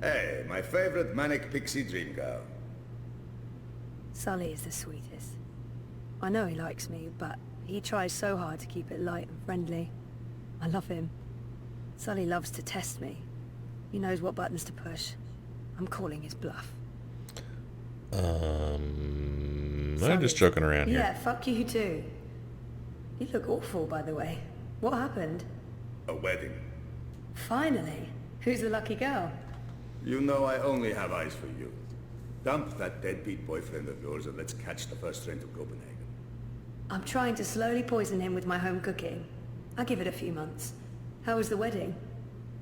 Hey, my favorite manic pixie dream girl. Sully is the sweetest. I know he likes me, but he tries so hard to keep it light and friendly. I love him. Sully loves to test me. He knows what buttons to push. I'm calling his bluff. I'm just joking around here. Yeah, fuck you too. You look awful, by the way. What happened? A wedding. Finally. Who's the lucky girl? You know I only have eyes for you. Dump that deadbeat boyfriend of yours and let's catch the first train to Copenhagen. I'm trying to slowly poison him with my home cooking. I'll give it a few months. How was the wedding?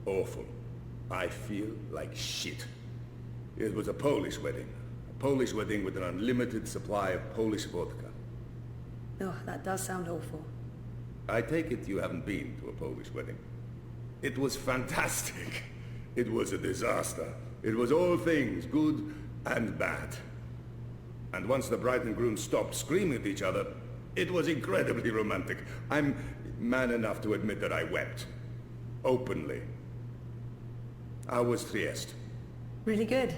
Awful. I feel like shit. It was a Polish wedding. A Polish wedding with an unlimited supply of Polish vodka. Oh, that does sound awful. I take it you haven't been to a Polish wedding. It was fantastic. It was a disaster. It was all things, good and bad. And once the bride and groom stopped screaming at each other, it was incredibly romantic. I'm man enough to admit that I wept. Openly. How was Trieste? Really good.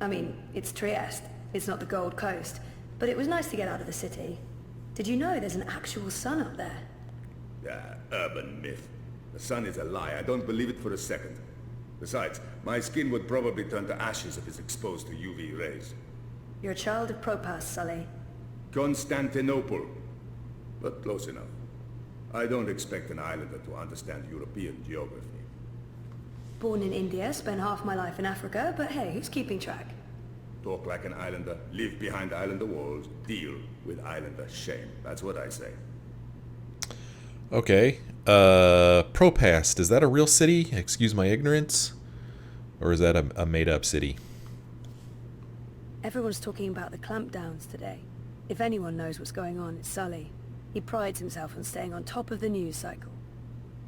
I mean, it's Trieste. It's not the Gold Coast. But it was nice to get out of the city. Did you know there's an actual sun up there? Yeah, urban myth. The sun is a lie. I don't believe it for a second. Besides, my skin would probably turn to ashes if it's exposed to UV rays. You're a child of Propas, Sully. Constantinople. But close enough. I don't expect an islander to understand European geography. Born in India, spent half my life in Africa, but hey, who's keeping track? Talk like an islander, live behind islander walls, deal with islander shame. That's what I say. Okay. Propast, is that a real city? Excuse my ignorance. Or is that a made-up city? Everyone's talking about the clampdowns today. If anyone knows what's going on, it's Sully. He prides himself on staying on top of the news cycle.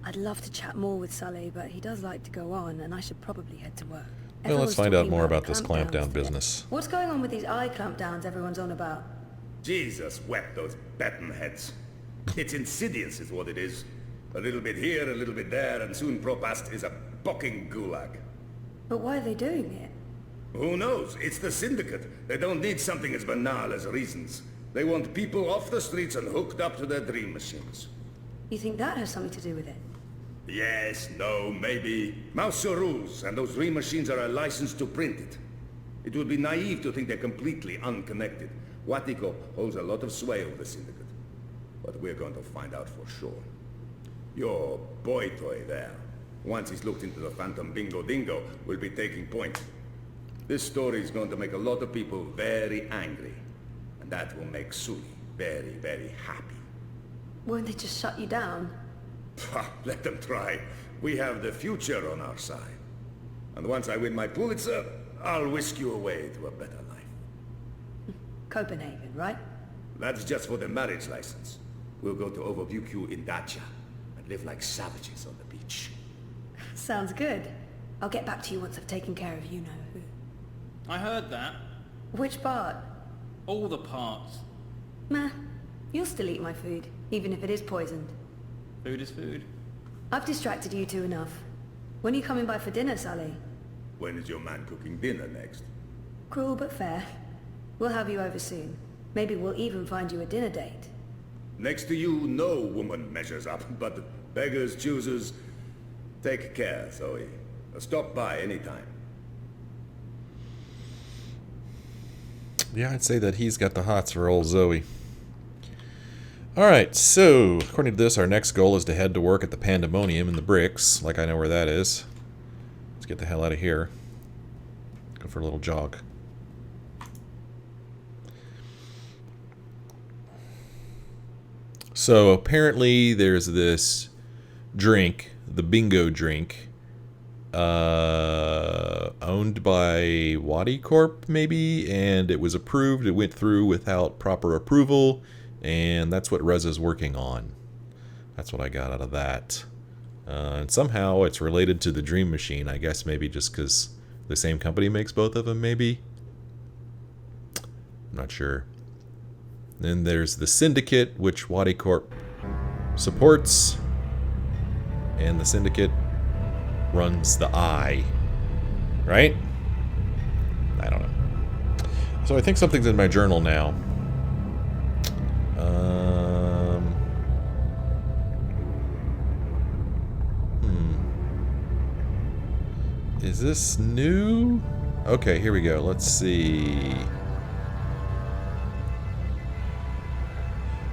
I'd love to chat more with Sully, but he does like to go on, and I should probably head to work. Well, let's find out more about this clampdown business. What's going on with these eye clampdowns everyone's on about? Jesus wept those baton heads. It's insidious is what it is. A little bit here, a little bit there, and soon Propast is a fucking gulag. But why are they doing it? Who knows? It's the Syndicate. They don't need something as banal as reasons. They want people off the streets and hooked up to their dream machines. You think that has something to do with it? Yes, no, maybe. Mouse rules, and those dream machines are a license to print it. It would be naive to think they're completely unconnected. Watiko holds a lot of sway over the Syndicate. But we're going to find out for sure. Your boy toy there, once he's looked into the Phantom Bingo Dingo, will be taking point. This story is going to make a lot of people very angry. And that will make Sully very, very happy. Won't they just shut you down? Let them try. We have the future on our side. And once I win my Pulitzer, I'll whisk you away to a better life. Copenhagen, right? That's just for the marriage license. We'll go to Overview in Dacia and live like savages on the beach. Sounds good. I'll get back to you once I've taken care of you-know-who. I heard that. Which part? All the parts. Meh. You'll still eat my food, even if it is poisoned. Food is food. I've distracted you two enough. When are you coming by for dinner, Sully? When is your man cooking dinner next? Cruel but fair. We'll have you over soon. Maybe we'll even find you a dinner date. Next to you, no woman measures up, but beggars, choosers. Take care, Zoe. Stop by anytime. Yeah, I'd say that he's got the hots for old Zoe. Alright, so, according to this, our next goal is to head to work at the Pandemonium in the Bricks. Like I know where that is. Let's get the hell out of here. Go for a little jog. So, apparently there's this drink, the bingo drink, owned by Wadi Corp, maybe, and it was approved. It went through without proper approval, and that's what Reza's working on. That's what I got out of that. And somehow it's related to the Dream Machine, I guess maybe just because the same company makes both of them, maybe? I'm not sure. Then there's the Syndicate, which Wadi Corp supports, and the Syndicate runs the Eye. Right? I don't know. So I think something's in my journal now. Is this new? Okay, here we go. Let's see.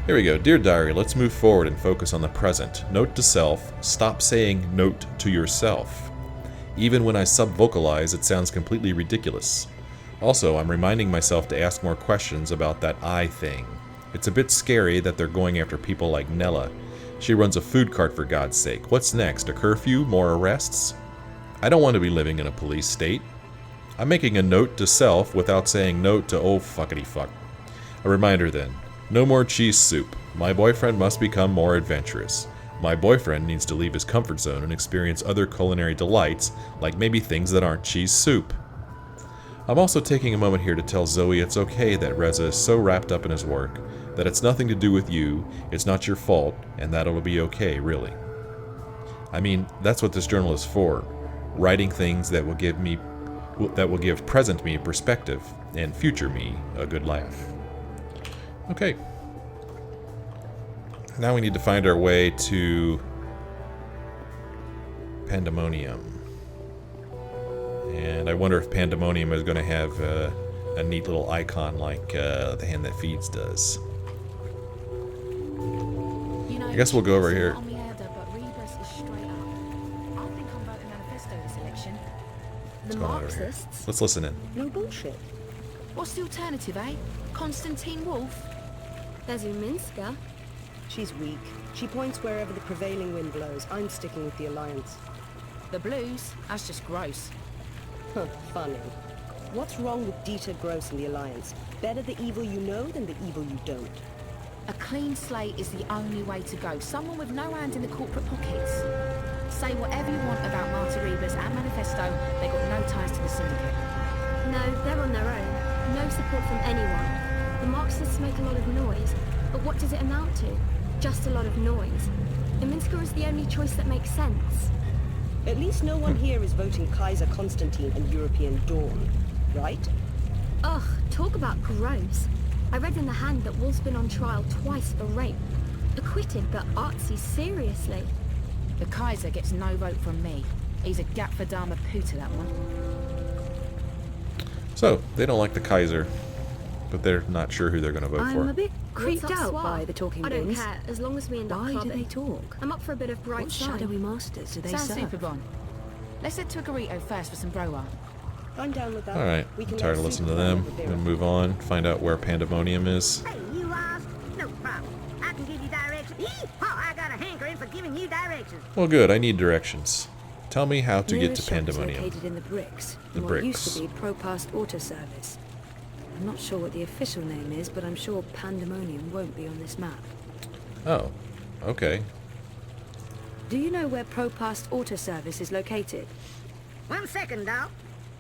Here we go. Dear Diary, let's move forward and focus on the present. Note to self, stop saying note to yourself. Even when I sub-vocalize, it sounds completely ridiculous. Also, I'm reminding myself to ask more questions about that I thing. It's a bit scary that they're going after people like Nella. She runs a food cart for God's sake. What's next? A curfew? More arrests? I don't want to be living in a police state. I'm making a note to self without saying note to oh fuckity fuck. A reminder then. No more cheese soup. My boyfriend must become more adventurous. My boyfriend needs to leave his comfort zone and experience other culinary delights, like maybe things that aren't cheese soup. I'm also taking a moment here to tell Zoe it's okay that Reza is so wrapped up in his work, that it's nothing to do with you, it's not your fault, and that it'll be okay, really. I mean, that's what this journal is for. Writing things that will give present me perspective and future me a good laugh. Okay. Now we need to find our way to Pandemonium. And I wonder if Pandemonium is going to have a neat little icon like the Hand That Feeds does. I guess we'll go over here. The Marxists? Let's listen in. No bullshit. What's the alternative, eh? Constantine Wolf? There's Uminska. She's weak. She points wherever the prevailing wind blows. I'm sticking with the Alliance. The Blues? That's just gross. Huh, funny. What's wrong with Dieter Gross and the Alliance? Better the evil you know than the evil you don't. A clean slate is the only way to go. Someone with no hand in the corporate pockets. Say whatever you want about Marta Rebus and Manifesto, they got no ties to the Syndicate. No, they're on their own. No support from anyone. The Marxists make a lot of noise, but what does it amount to? Just a lot of noise. Minsker is the only choice that makes sense. At least no one here is voting Kaiser Constantine and European Dawn, right? Ugh, talk about gross. I read in the Hand that Wolf's been on trial twice for rape. Acquitted, but artsy, seriously. The Kaiser gets no vote from me. He's a Gapfadama Puta, that one. So, they don't like the Kaiser, but they're not sure who they're going to vote for. I'm a bit creeped What's up, out Swab? by the talking I don't beans. care, as long as we end up Why do clubbing. they talk? I'm up for a bit of bright What side. shadowy masters do they Sounds serve? super, Bon. Let's head to a Garito first for some bro art. I'm down with that. Alright, We I'm can tired of let listening to Super them. Bowl over We'll there. move on, find out where Pandemonium is. Hey, you lost? No problem. I can give you directions. Yeehaw! I got a hankering for giving you directions. Well, good, I need directions. Tell me how to get Nearest to shop is Pandemonium. located in the Bricks. The what Bricks. used to be Propast Auto Service. I'm not sure what the official name is, but I'm sure Pandemonium won't be on this map. Oh, okay. Do you know where Propast Auto Service is located? 1 second, Doc.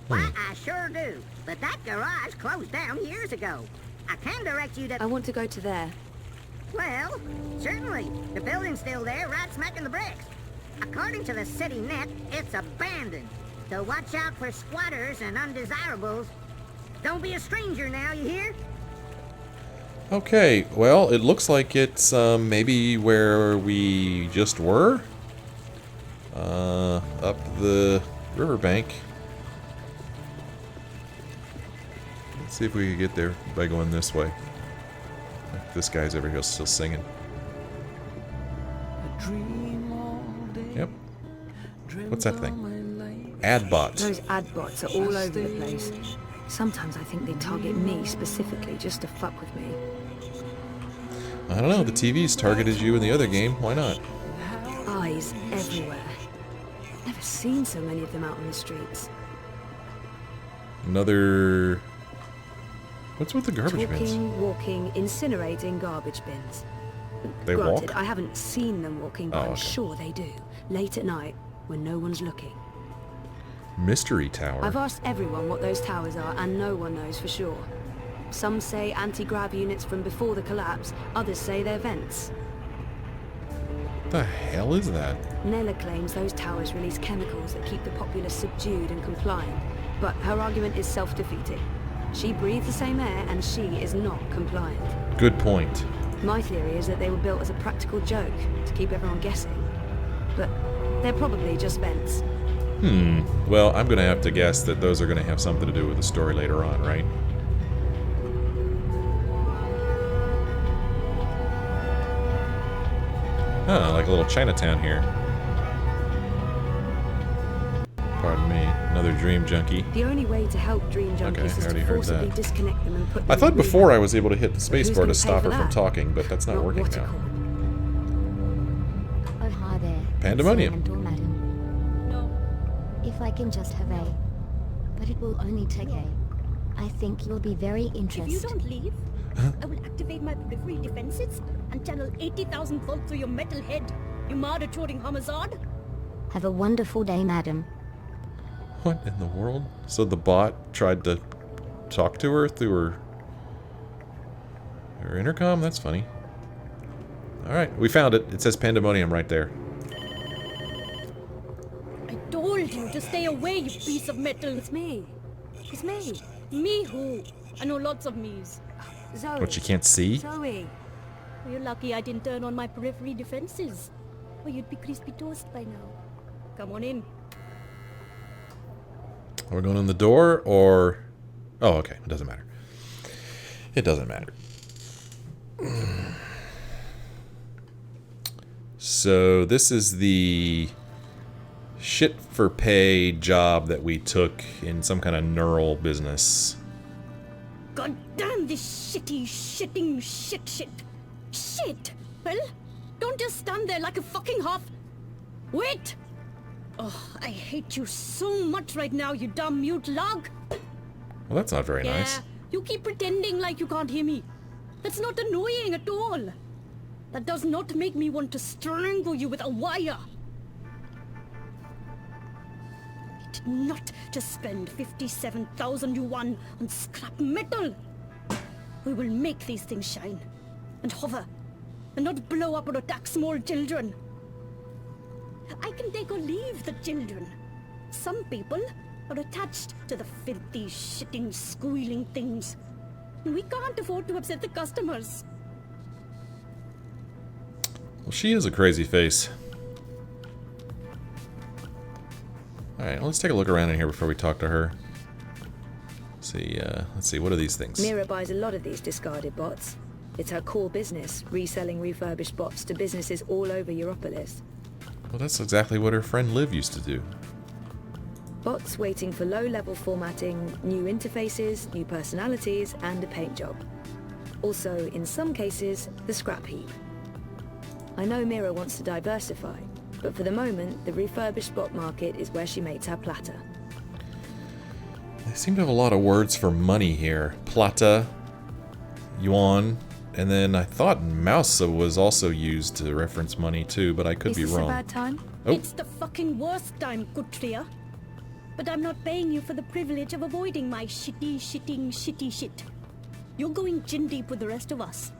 Why, I sure do. But that garage closed down years ago. I can direct you to... I want to go to there. Well, certainly. The building's still there, right smack in the bricks. According to the city net, it's abandoned. So watch out for squatters and undesirables. Don't be a stranger now, you hear? Okay, well, it looks like it's maybe where we just were. Up the riverbank. Let's see if we can get there by going this way. This guy's over here still singing. Yep. What's that thing? Ad bots. Those ad bots are all over the place. Sometimes I think they target me specifically just to fuck with me. I don't know, the TV's targeted you in the other game. Why not? Eyes everywhere. Never seen so many of them out on the streets. Another... What's with the garbage bins? Talking, walking, incinerating garbage bins. They Granted, walk? I haven't seen them walking, but Oh, I'm okay. sure they do. Late at night, when no one's looking. Mystery Tower. I've asked everyone what those towers are, and no one knows for sure. Some say anti-grav units from before the collapse, others say they're vents. What the hell is that? Nella claims those towers release chemicals that keep the populace subdued and compliant. But her argument is self-defeating. She breathes the same air and she is not compliant. Good point. My theory is that they were built as a practical joke to keep everyone guessing. But they're probably just vents. Well, I'm gonna have to guess that those are gonna have something to do with the story later on, right? Huh, like a little Chinatown here. Pardon me, another dream junkie. The only way to help dream junkies is I already to heard forcibly that. disconnect them and put them I thought in before I rehab. was able to hit the Who's spacebar gonna to pay stop for her from that? talking, but that's not working now. Watercorn. Oh, hi there. Pandemonium. It's Randall, madam. No. If I can just have a... But it will only take a... I think you'll be very If you interested. don't leave, I will activate my periphery defenses and channel 80,000 volts through your metal head. You murder-choring homicide. Have a wonderful day, madam. What in the world? So the bot tried to talk to her through her intercom? That's funny. Alright, we found it. It says Pandemonium right there. I told you to stay away, you piece of metal. It's me. It's me. Me who? I know lots of me's. Zoe. What, you can't see? Zoe. Well, you're lucky I didn't turn on my periphery defenses. Or you'd be crispy toast by now. Come on in. Are we going in the door, or... Oh, okay. It doesn't matter. It doesn't matter. So, this is the shit-for-pay job that we took in some kind of neural business. God damn this shitting shit. Shit! Well, don't just stand there like a fucking half... Wait! Oh, I hate you so much right now, you dumb mute lug! Well, that's not very Yeah, nice. you keep pretending like you can't hear me. That's not annoying at all. That does not make me want to strangle you with a wire. I did not just spend 57,000 yuan on scrap metal. We will make these things shine and hover and not blow up or attack small children. I can take or leave the children. Some people are attached to the filthy, shitting, squealing things. We can't afford to upset the customers. Well, she is a crazy face. Alright, let's take a look around in here before we talk to her. Let's see, what are these things? Mira buys a lot of these discarded bots. It's her core business, reselling refurbished bots to businesses all over Europolis. Well, that's exactly what her friend Liv used to do. Bots waiting for low-level formatting, new interfaces, new personalities, and a paint job. Also, in some cases, the scrap heap. I know Mira wants to diversify, but for the moment, the refurbished bot market is where she makes her platter. They seem to have a lot of words for money here. Plata, yuan, and then I thought mausa was also used to reference money too, but I could be Is this wrong. a bad time? Oh. It's the fucking worst time, Kutria. But I'm not paying you for the privilege of avoiding my shitty shit. You're going chin deep with the rest of us.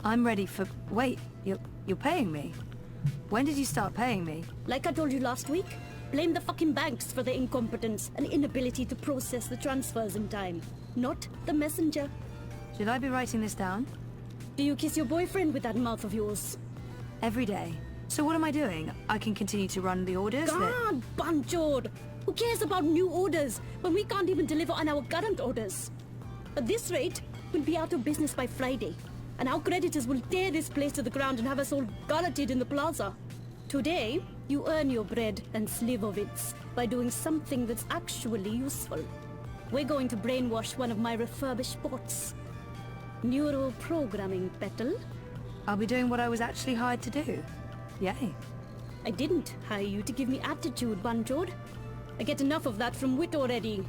I'm ready for... Wait, you're paying me? When did you start paying me? Like I told you last week, blame the fucking banks for their incompetence and inability to process the transfers in time. Not the messenger. Should I be writing this down? Do you kiss your boyfriend with that mouth of yours? Every day. So what am I doing? I can continue to run the orders that... God, Banchod! Who cares about new orders when we can't even deliver on our current orders? At this rate, we'll be out of business by Friday, and our creditors will tear this place to the ground and have us all gulleted in the plaza. Today, you earn your bread and slivovitz by doing something that's actually useful. We're going to brainwash one of my refurbished bots. Neural programming, Petal. I'll be doing what I was actually hired to do. Yay. I didn't hire you to give me attitude, Banchod. I get enough of that from Wit already.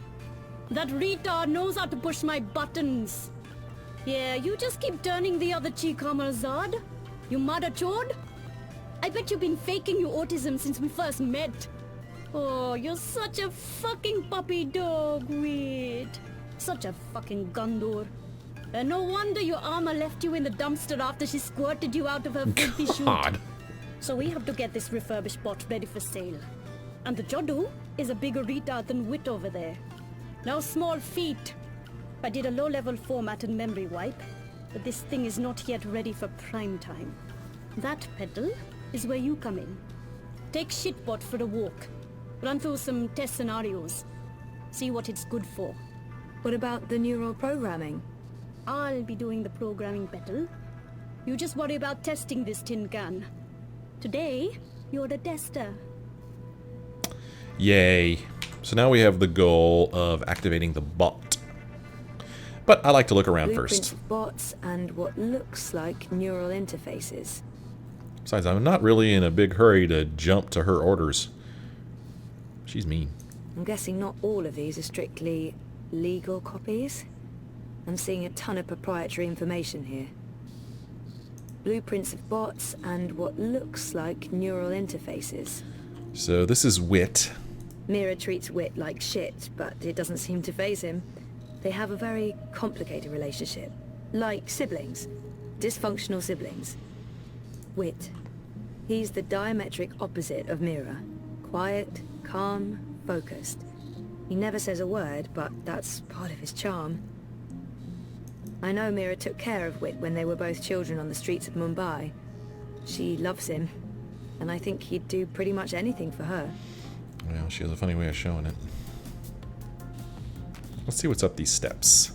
That retard knows how to push my buttons. Yeah, you just keep turning the other cheek, Zard. You mother chode. I bet you've been faking your autism since we first met. Oh, you're such a fucking puppy dog, Wit. Such a fucking Gondor. And no wonder your armor left you in the dumpster after she squirted you out of her filthy chute. God. So we have to get this refurbished bot ready for sale. And the Jodu is a bigger retard than Wit over there. No small feat. I did a low-level format and memory wipe, but this thing is not yet ready for prime time. That, Petal, is where you come in. Take Shitbot for a walk. Run through some test scenarios. See what it's good for. What about the neural programming? I'll be doing the programming, Petal. You just worry about testing this tin can. Today, you're the tester. Yay. So now we have the goal of activating the bot. But I like to look around Blueprints first. of bots and what looks like neural interfaces. Besides, I'm not really in a big hurry to jump to her orders. She's mean. I'm guessing not all of these are strictly legal copies. I'm seeing a ton of proprietary information here. Blueprints of bots and what looks like neural interfaces. So this is Wit. Mira treats Wit like shit, but it doesn't seem to faze him. They have a very complicated relationship. Like siblings. Dysfunctional siblings. Wit. He's the diametric opposite of Mira. Quiet, calm, focused. He never says a word, but that's part of his charm. I know Mira took care of Wit when they were both children on the streets of Mumbai. She loves him, and I think he'd do pretty much anything for her. Well, she has a funny way of showing it. Let's see what's up these steps.